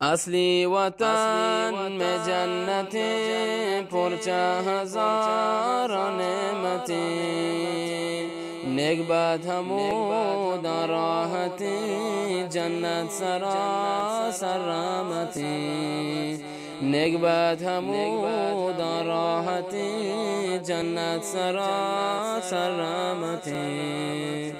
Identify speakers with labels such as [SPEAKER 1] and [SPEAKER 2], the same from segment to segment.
[SPEAKER 1] اصلی وطن میں جنتیں پرچہ ہزار نعمتیں نیک بات حمود راحتیں جنت سراسر رحمتیں نیک بات حمود راحتیں جنت سراسر رحمتیں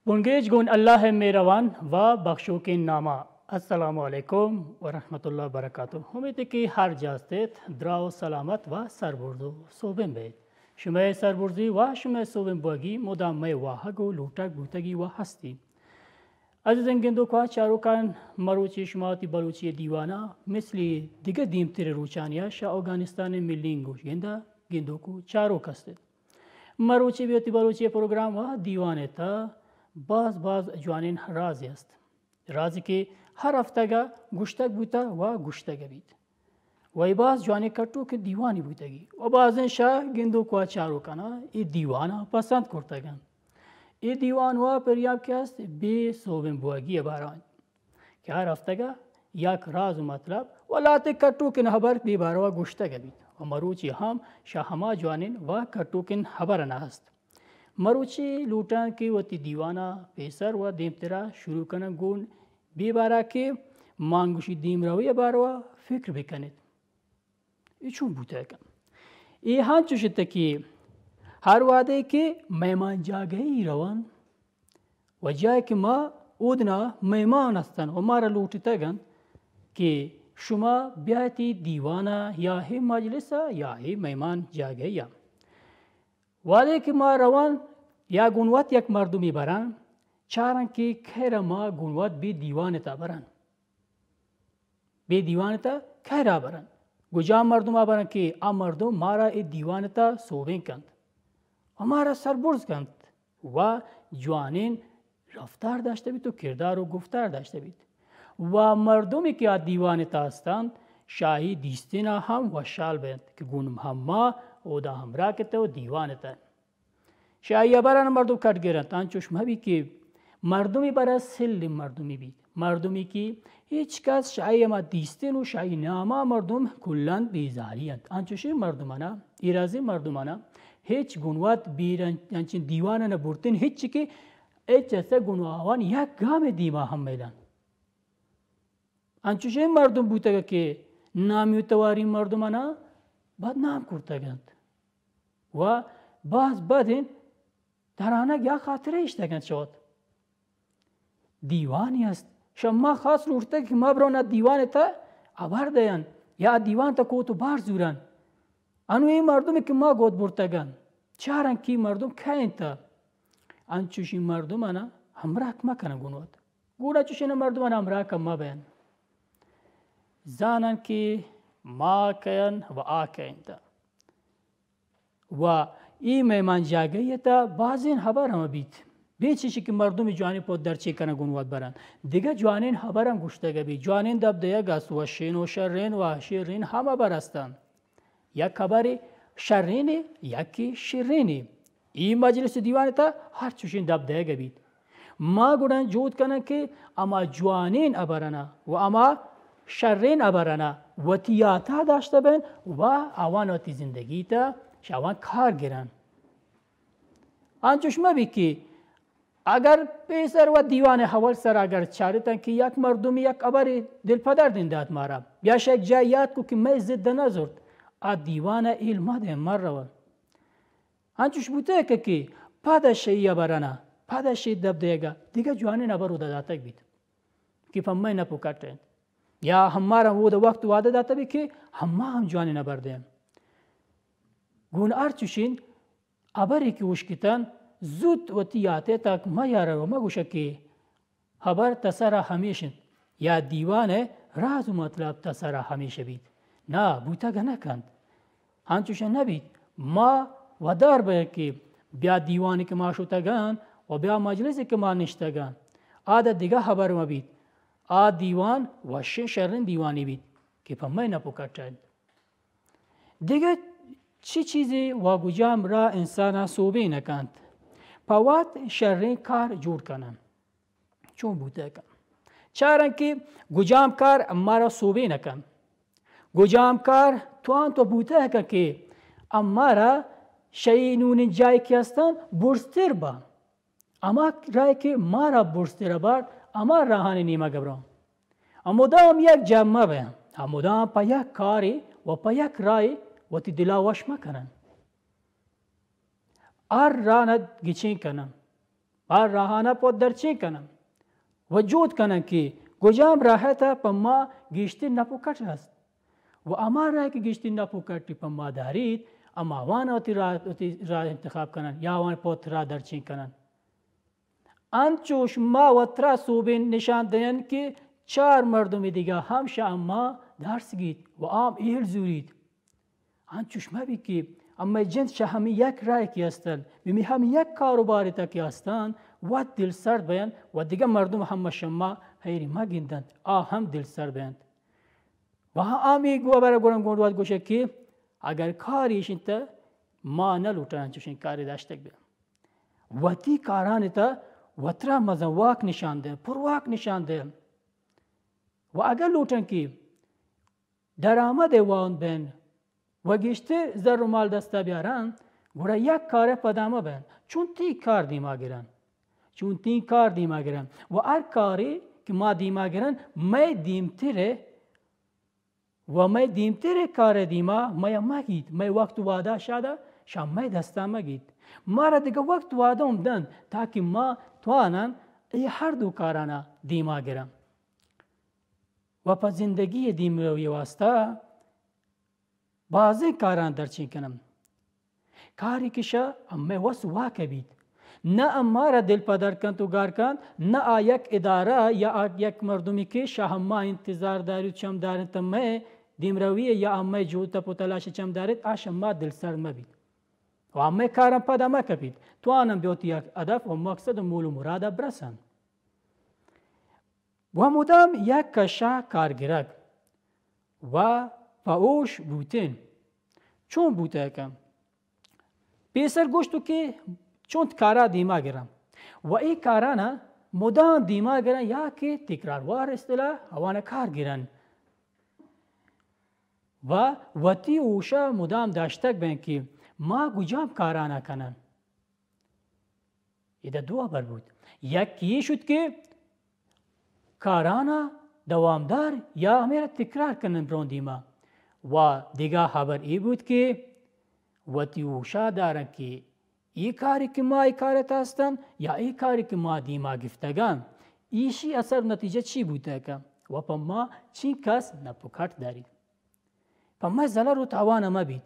[SPEAKER 2] بونگیج گون اللہ میروان و بخشو کے نامہ السلام علیکم و رحمت اللہ وبرکاتہ. امید کہ ہر جاستت دراو سلامت و سربردو صوبم بید. شما سربردی و شما صوبم باگی مدام واحگو لوٹک بوتگی و هستی. عزیزان گندو که چاروکان مروچی شماتی بلوچی دیوانا مثلی دیگه دیمتر روچانیا شا افغانستان ملینگوش گندو کو چاروک است. مروچی بیوتی بلوچی پروگرام و دیوانه تا باز جوانین رازی است. رازی که هر هفتگا گوشتک بوتا و گوشتک بید. و باز جوانی کتو که دیوانی بودگی. و بعضن شاه گندو کو چارو کنا ای دیوانا پسند کرتگن. ای دیوان و پریاب که است بی صوبن بواگی باران. که هر هفتگا یک راز و مطلب و لاته کتو کن خبر بی باروا گوشتک بید. و مروچی هم شاهما جوانین و کتو کن خبر نهست. مروچی لوٹان کی وتی دیوانا پیسر و دیمترا شروع کنن گون بی بارا که مانگوشی دیم روی باروا فکر بکنید. ای چون بوده کن؟ ای هان چوشته که هر واده که مهمان جاگهی روان و جای که ما اودنا مهمان هستن و ما را لوٹتا گن که شما بیایتی دیوانا یا هی مجلسا یا هی مهمان جاگهی هم. واده که ما روان یا گونوات یک مردمی برن چارن که خیر ما گونوات بی دیوانتا برن بی دیوانتا خیرا برن گجا مردم برن که آ مردم مارا ای دیوانتا صوبین کند و مارا سربرز کند و جوانین رفتار داشته بید و کردار و گفتار داشته بید و مردمی که آ دیوانتا هستند شاهی دیستینا هم و شال بند که گونم هم ما او دا همراه کته و دیوانتا شاهی بران مردم کٹ گیرن تان چشمه بی که مردمی برای سل مردمی بید مردمی که هیچ کس شاهی ما دیستین و شاهی ناما مردم کلان بیزاری هست آنچوشی مردمانا ایرازی مردمانا هیچ گنوات بیرن انچین دیوانا نبورتین هیچ که ایچ ایسا گنواوان یک گام دیما هم میدن آنچوشی مردم بوده که نامی و تواری مردمانا بدنام کرده گند و باز بدین در آنها یا خاطره اشتگند شد دیوانی است شما خاص روشته که ما برون دیوان تا عبر دیان یا دیوان تا کوتو بار زورن انوی مردمی که ما گود برتگن چارن کی مردم کهین تا انچوشی مردم انا همراه ما کنن گونوات گونا چوشین مردم انا همراه کن ما بین زانن که ما کن و آکین تا و ای مهمان جاگهی تا بعضین خبر هم بید بیچیشی که مردم جوانی پود درچه کنه گونوات برن دیگه جوانین خبر هم گوشته بید جوانین دب دیگه گست و شین و شرین و شیرین همه برستن یک خبری شرینی یکی شیرینی این مجلس دیوانی تا هر چوشین دب دیگه بید ما گودن جود کنن که اما جوانین ابرنا و اما شرین ابرنا و تیاتا داشته بین و اواناتی زندگی تا شوان کار گیرن آنچوش مبی که اگر پیسر و دیوان حوال سر اگر چارتن که یک مردمی یک ابر دل پدر دینداد مارا بیاش یک جای یاد کو که می زد نزرد آ دیوان علم ده مر روان آنچوش بوده که پادشی ابرنا پادشی دب دیگه دیگه جوانی نبرو داداتک بید که فهمی نپوکاتند یا همارا وہ وقت وعده داتا بی که هم جوانی نبردیم گون ارچوشین ابری که وشکتن زود و تیاته تک ما یاره و ما گوشه که خبر تسرا همیشن یا دیوانه راز و مطلب تسرا همیشه بید نه بوتگه نکند هنچوشه نبید ما ودار باید که بیا دیوانی که ما شوتگن و بیا مجلسی که ما نشتگن آده دیگه خبر ما بید دیوان و شرین دیوانی بید که پمه نپوکتند دیگه چی چیزی واگوجام را انسان صوبه نکند پاوات شرین کار جور کنن چون بوده کن چارن که گجام کار اما را صوبه نکن. گجام کار توان تو بوته که اما را شینون جایی که هستن برستر با. اما رای که ما را برستر بار اما راهانی نیمه گبرام. امودام یک جمعه بیم. امودام پا یک کاری و پا یک رای و تی دلاوش مکنن. رانا گیچین کنن. راهانا پود درچین کنن. وجود کنن که گجام راحتا پا ما گیشتی نپوکت هست. و اما رای که گیشتی نپوکتی پا ما دارید اما وانا تی راه انتخاب کنن یا وان پود راه درچین کنن. انچوش ما و ترا صوبین نشان دهن که 4 مردم دیگه همشه اما درس گید و عام ایل زورید. انچوش ما بی که اما جنس شه همی یک رای که هستن بیمی همی یک کاروباری تا که هستن و دل سرد بیند و دیگه مردم همه شما هیری ما گیندند هم دل سرد بیند. و همی گوه برای گرم گوندوات گوشه که اگر کاریش انتا ما نلوٹن انچوش این کاری داشتک بیم. و تی کاران تا و ترا مزواک نشان ده پرواک نشان ده. و اگر لوٹن که درآمد وان بین و گشته زر و مال دسته بیارن گوره یک کار پدامه بین چون تی کار دیما گیرن چون تی کار دیما گیرن و هر کاری که ما دیما گیرن می دیمتره و می دیمتره کار دیما ما گید می وقت واده شده شام می دسته ما گید ما را دیگه وقت واده دن تاکه ما توانن هر دو کارانه دیما گیرن و پا زندگی دیم روی واسطه بعضی کاران درچین کنم کاری کشه اما وست واقع بید نه اما را دل پدر کن تو گار کن نه یک اداره یا یک مردمی که شهما انتظار دارید چم دارید تمه دیم روی یا اما جوتا پتلاش چم دارید آشما دل سر مبید و اما کارم پدا ما کبید تو آنم بیوتی یک هدف و مقصد و مول و مراد برسن و مدام یک کشا کارگرک و پاوش بوتین چون بوته کم پیسر گوشتو که چون کارا دیما گرم و ای کارانا مدام دیما گرن یا که تکراروار اصطلاح هوانه کار گرن و وتی اوشا مدام داشتک بین که ما گجام کارانا کنن ایده دو بر بود یکی شد که کارانا دوامدار یا همیرا تکرار کنن برون دیما و دیگه خبر ای بود که وتی اوشا دارن که ای کاری که ما ای کارت هستن یا ای کاری که ما دیما گفتگان ایشی اثر نتیجه چی بوده که و پا ما چی کس نپکت دارید پا ما زلر و توان ما بید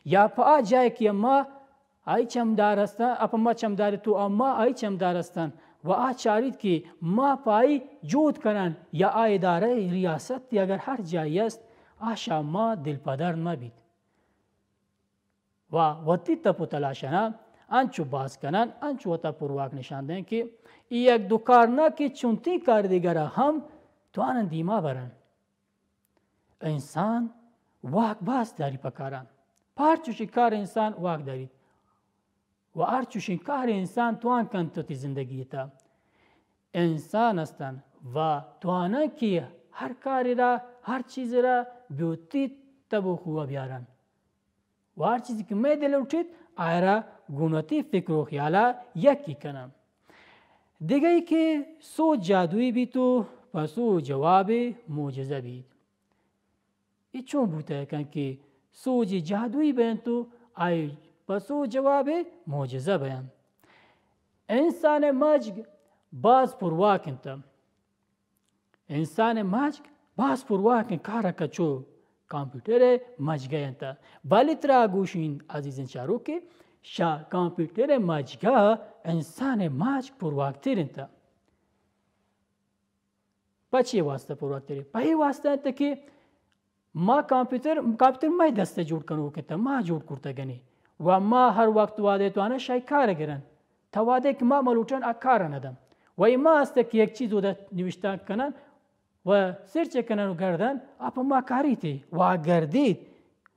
[SPEAKER 2] یا پا جایی که ما ای چمدار هستن اپا ما چمداری تو اما ای چمدار هستن و چارید که ما پای جود کنن یا اداره ریاست اگر هر جایی است آشا ما دل پدر ما بید و وقتی تا پتلاشنا انچو باز کنن انچو تا پرواک نشان دیں که یک دو کار نه که چونتی کار دیگر هم تو آنن دیما برن انسان واک باز داری پکارن پار چوشی کار انسان واک دارید و هر چوشی کار انسان تو آن کن تو تی زندگی تا انسان هستن و تو آنن که هر کاری را هر چیز را بیوتی تبو خواه بیارن و هر چیزی که می دل اٹھید آیرا گونتی فکر و خیالا یکی کنم دیگه ای که سو جادویی بی تو پسو جواب معجزه بید ای چون بوده کن که سوج جادویی بین تو آی پسو جواب معجزه بین انسان مجگ باز پرواکن تا انسان مجگ باز پرواکن کارا کچو کامپیوتر مجگه انتا بالی ترا گوشین عزیزن شارو که کامپیوتر مجگه انسان مجگ پرواکتر انتا پا چی واسطه پرواکتری؟ پا ای واسطه انتا که ما کامپیوتر ما دسته جوڑ کنو کتا ما جوڑ کرتا گنی و ما هر وقت واده تو آنه شای کار گرن تا واده که ما ملوچن اکار ندم و ای ما هسته که یک چیز رو نوشته کنن و سرچ کنن و گردن اپا ما کاری تی و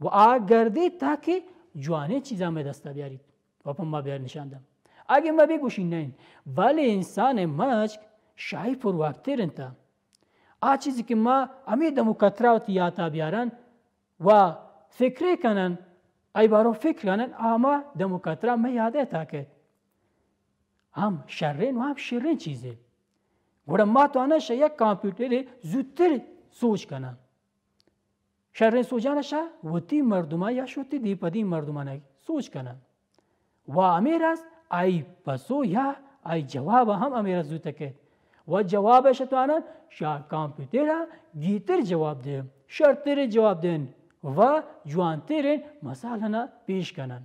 [SPEAKER 2] آگردید تاکه جوانه چیزا میں دسته بیارید و اپا ما بیار نشاندم اگه ما بگوشین نین ولی انسان مجگ شای پرواکتر انتا آ چیزی که ما امی دمو کتراوتی یاتا بیارن و فکر کنن ای بارو فکر کنن اما دمو کترا ما یاده تاکد هم شرین و هم شیرین چیزه گوڑا ما تو آنشا یک کامپیوتر زودتر سوچ کنن شرین سوچانشا وطی مردمان یا شوتی دی پدی مردمان سوچ کنن و امیر است ای پسو یا ای جواب هم امیر است زودتا که و جوابش تو آنن شا کامپیوتر گیتر جواب ده شرطر جواب دن و جوانتر مسائلنا پیش کنن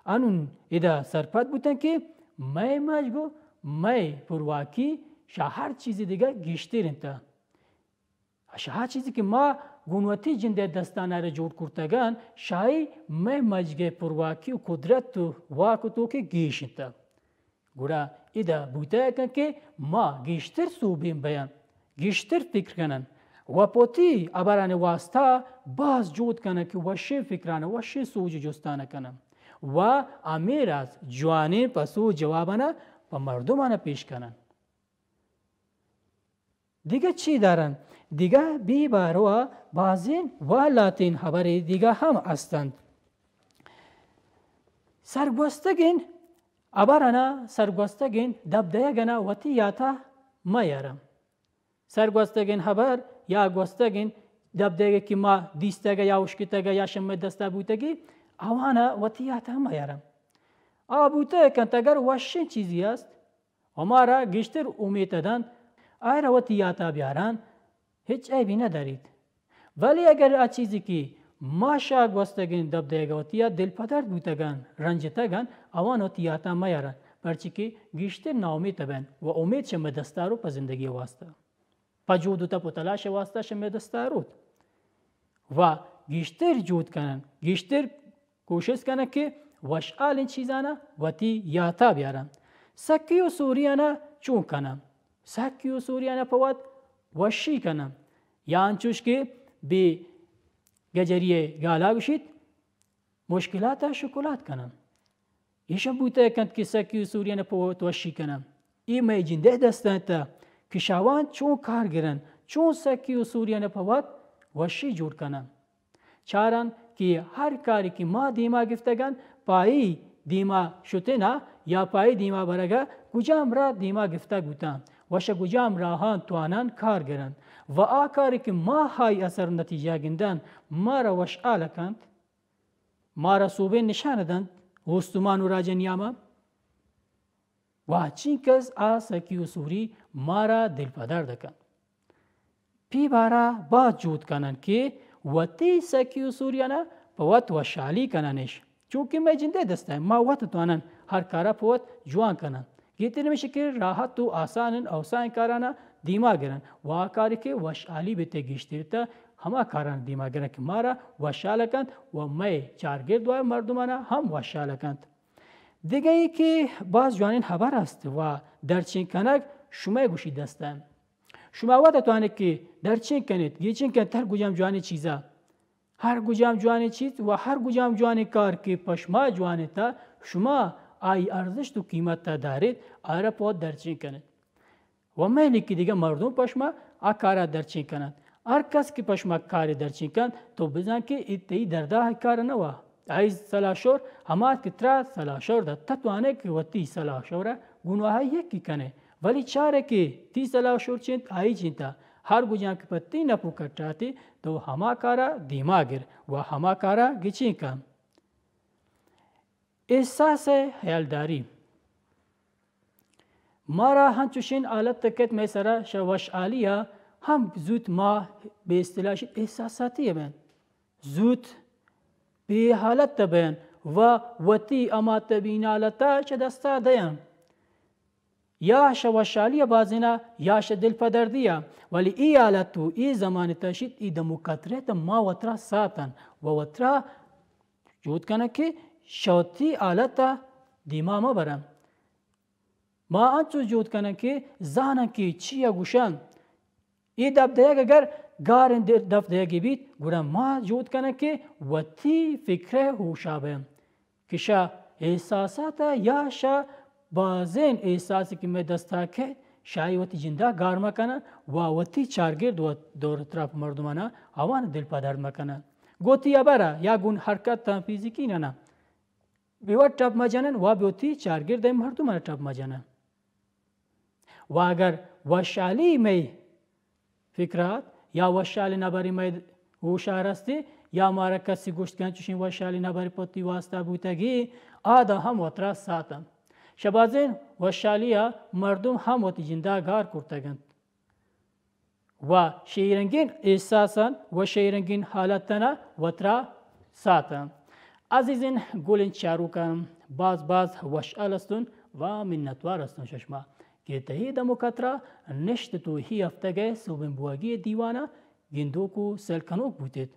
[SPEAKER 2] انون ادا سرپت بودن که میں مجگو میں پرواکی شا هر چیزی دیگه گیشتر انتا شا هر چیزی که ما گونوتی جنده دستانه را جور کرتگان شای میں مجگه پرواکی و قدرت تو واکو تو که گیش انتا گوڑا ادا بوده کن که ما گیشتر صوبیم بیان گیشتر فکر کنن و پوتی ابران واسطه باز جود کنن که وشه فکرانه وشه سوج جستانه کنن و امیر از جوانی پسو جوابانه و مردمانه پیش کنن دیگه چی دارن؟ دیگه بی بارو بازین و لاتین خبری دیگه هم هستند سرگوستگین ابرانه سرگوستگین دبدهه گنه وطی یاتا ما یارم سرگوستگین خبر یا گوستگین دبدهه که ما دیستگه یا اشکتگه یا شمه دسته بودگی اوانا وطیات هم یارم آبوته کنتگر وشین چیزی است و ما را گشتر امید دادن آیا وطیاتا بیارن هیچ عیبی ندارید ولی اگر آ چیزی که ما شا گوستگین دبدهگه وطیات دل پدر بودگن رنجتگن اوان وطیاتا ما یارن پرچی که گشتر ناامید بین و امید شمه دستارو پا زندگی واسطه پا جودو تا پا تلاش واسطه شمه دستارود و گشتر جود کنن گشتر کوشش کنن که وشعال این چیزانا وطی یاتا بیارن سکی و سوریانا چون کنن سکی و سوریانا پوات وشی کنن یا انچوش که به گجریه گالا گوشید مشکلات شکلات کنن ایشان بوده کند که سکی و سوریانا پوات وشی کنن ای می جنده دستان تا که شوان چون کار گرن چون سکی و سوریانا پوات وشی جور کنن چارن که هر کاری که ما دیما گفتگن پایی دیما شتنا یا پایی دیما برگا گجام را دیما گفته گوتن وش گجام راهان توانان کار گرن و آکاری که ما های اثر نتیجه گندن ما را وشعال کند ما را صوبه نشان دند وستمان و راجنیاما و چین کس آسکی و سوری ما را دل پدر دکن پی بارا با جود کنن که وطی سکی و سوریانا پوات وشالی کننش چونکه میں جنده دسته ما وقت توانن هر کارا پوات جوان کنن گیتی نمیشه که راحت تو آسانن اوسان کارانا دیما گرن و کاری که وشالی بیته گیشتیر تا همه کاران دیما گرن که ما را وشال کند و میں چارگرد و مردمانا هم وشال کند دیگه ای که باز جوانین خبر است و درچین کنک شما گوشی دستن شما وقت توانه که درچین کنید گیچین کنید هر گوجام جوانی چیزا هر گوجام جوانی چیز و هر گوجام جوانی کار که پشما جوانی تا شما آی ارزش تو قیمت تا دارید آره پود درچین کنید و مهلی که دیگه مردم پشما آکارا درچین کنند هر کس که پشما کاری درچین کند تو بزن که ای درده کار نوا ای سلاشور همات که ترا سلاشور ده تتوانه که وطی سلاشوره گنوه یکی کنه ولی چاره که تی سلاشور چند آئی چنتا هر گوجان که پتی نپو کٹاتی تو ہما کارا دیما گر و ہما کارا گچین کن احساس حیالداری مارا ہنچوشین آلت تکت میں سرا شوش آلیا هم زود ما به اصطلاح احساساتی بین زود به حالت بین و وطی اما تبین آلتا چه دستا دیم یا شوشالی بازینا یا دل پدردیا ولی ای حالتو ای زمان تشید ای دمو کترت ما وطرا ساتن و وطرا جود کنه که شوتی حالتا دیما ما برم ما انچو جود کنه که زانن که چیا گوشن ای دب دیگ اگر گارن دف دیگی بیت گورم ما جود کنه که وطی فکره هوشا بیم که شا احساساتا یا شا بازین احساسی که میں دستا که شای وتی جنده گار مکنه و وتی چارگرد و دور اطراف مردمانه آوان دل پدر مکنه گوتی ابره یا گون حرکت تا فیزیکی نه بیوت تاب مجانن و بیوتی چارگرد مردمانه تاب مجانه و اگر وشالی می فکرات یا وشالی نبری می هوشیار استی یا مارا کسی گوشت کنچوشین وشالی نبری پتی واسطه بوتگی آدا هم وطرا ساتم شبازین وشالیا مردم هم وتی جنده گار کرتگند و شیرنگین احساسا و شیرنگین حالتنا وطرا ساتم عزیزین گولین چاروکم باز وشال استون و منتوار استون ششما که تهی دموکترا نشت تو هی افتگه سوبن بواگی دیوانا گندوکو سلکنوک بودید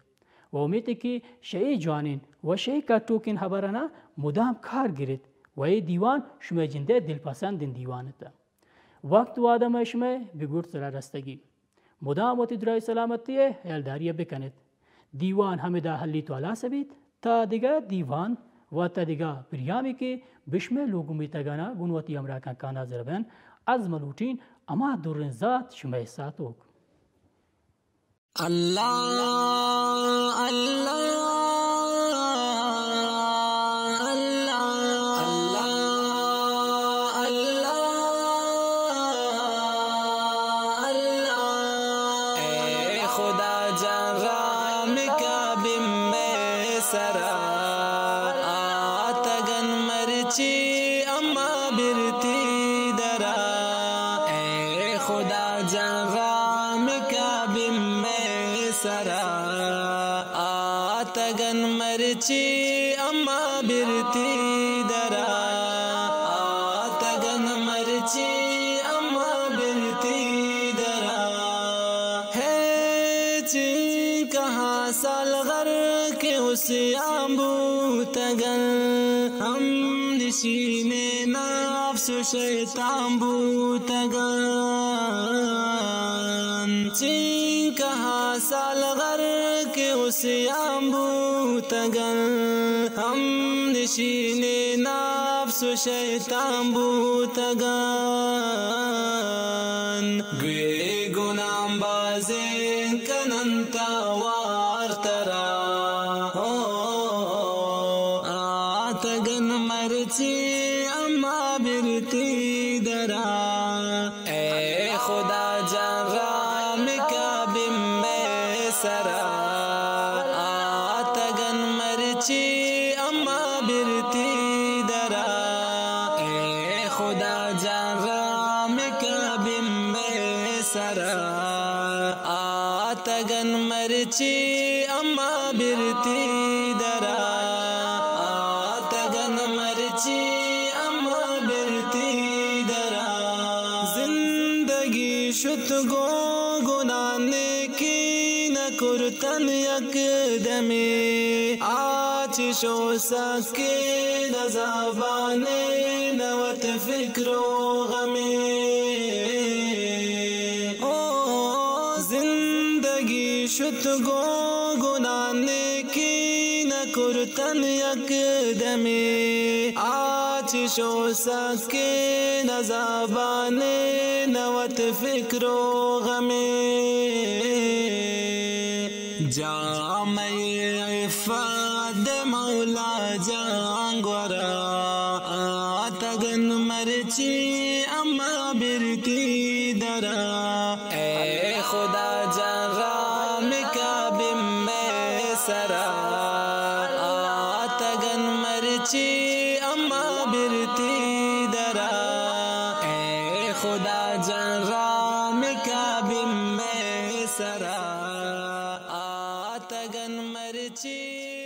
[SPEAKER 2] و امیده که شئی جوانین و شئی کتوکین خبرنا مدام کار گیرید و ای دیوان شما جنده دلپسندین دیوانتا وقت و آدم شما بگورد سر رستگی مدام وقتی درای سلامتیه هلداریه بکنید دیوان همه دا حلی تو علا سبید تا دیگه دیوان و تا دیگه پریامی که بشمه لوگو میتگانا گونواتی امراکان کانا زربن از ملوٹین اما دورن ذات شما احساتوک
[SPEAKER 1] الله مرچی اما برتی درا آتگن مرچی اما برتی درا ہے چی کہاں سال غر کے اسی آمبو تگن ہم نشینے نفس شیطان بو تگن چی کہاں سال غر کے اسی آمبو تگن ہم نشین نفس و شیطان بو تگن گوی گنام بازین کنن تاوار ترا آتگن مرچی اما برتی درا اے خدا جان رام کا بم میں سرا مرچی اما برتی درا اے خدا جان رام کا بم میں سرا آتگن مرچی اما برتی درا آتگن مرچی اما برتی درا زندگی شت گو گنانے کی نکرتن یک دمی آج شو سکے نزابانے نوت فکر و غمی زندگی شت گو گنانے کی نکرتن یک دمی آج شو سکے نزابانے نوت فکر و غمی جامعی عفاد مولا جانگورا آتگن مرچی اما برتی درا اے خدا جان رام کا بم میں سرا آتگن مرچی اما برتی درا اے خدا جان رام کا بم میں سرا آتگن مرچی